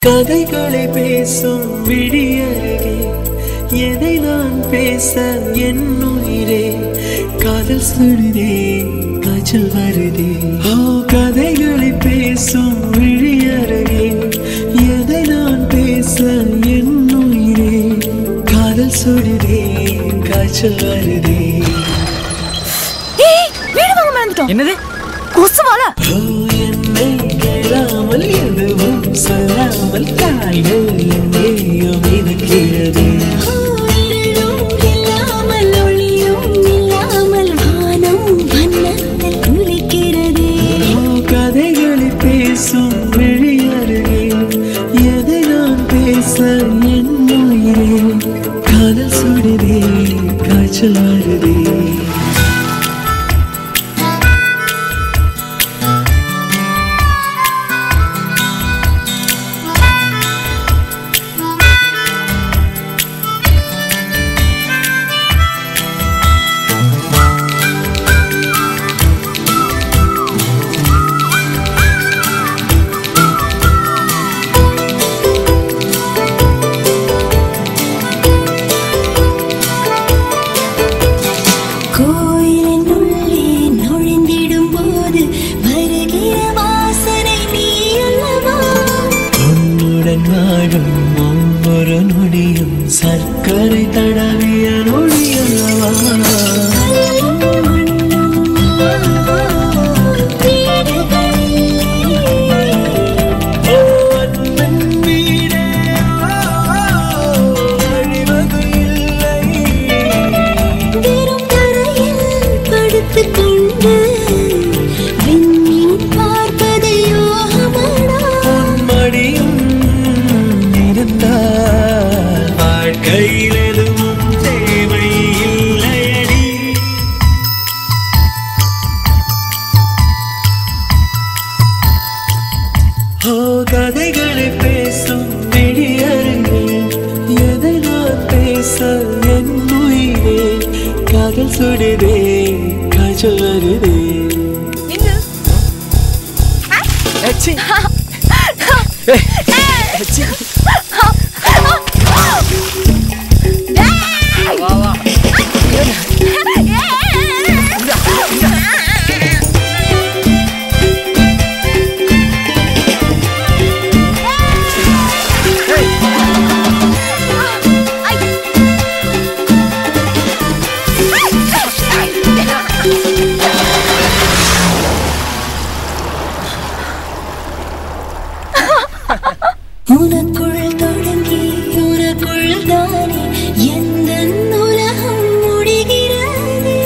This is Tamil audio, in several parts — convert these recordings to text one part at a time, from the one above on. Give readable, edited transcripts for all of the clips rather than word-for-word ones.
கதைகளை பேசும் விழியருகே எதை நான் பேச என் உயிரே காதல் சுடுதே காய்ச்சல் வருதே. கதைகளை பேசும் விழியருகே எதை நான் பேச என் உயிரே காதல் சுடுதே காய்ச்சல் வருதே. என்னது கொசுவால என்னை கேளாமல் எதுவும் சொல்லாமல் கால்கள் எங்கேயோ மிதக்கிறது. இல்லாமல் ஒளியும் இல்லாமல் வானம் வண்ணத்தில் குளிக்கிறது. கதைகளை பேசும் விழியருகே எதை நான் பேச என் உயிரே காதல் சுடுதே காய்ச்சல் வருதே. நாடும் ஒவ்வொரு நொடியும் சர்க்கரை தடவிய நொடியல்லவா. வாழ்க்கையில் எதுவும் தேவை இல்லையடி. கதைகளை பேசும் விழியருகே எதை நான் பேச என் உயிரே காதல் சுடுதே காய்ச்சல் வருதே. உனக்குள் தொடங்கி உனக்குள் தானே எந்த உலகம் முடிகிறது.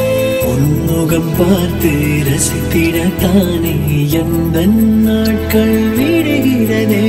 உன்முகம் பார்த்து ரசித்திடத்தானே எந்த நாட்கள் விடுகிறதே.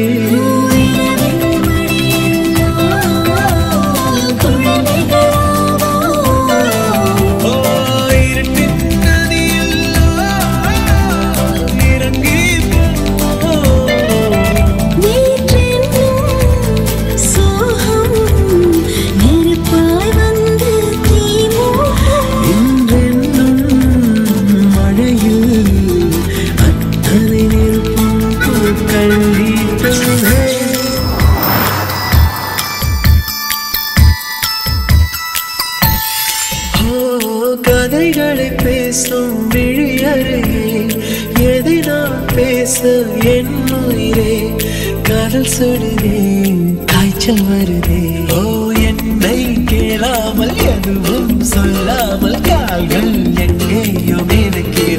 கதைகளை பேசும் விழியருகே எதை நான் பேச என் உயிரே காதல் சுடுதே காய்ச்சல் வருதே. என்னை கேளாமல் எதுவும் சொல்லாமல் கால்கள் எங்கேயோ மிதக்கிறது.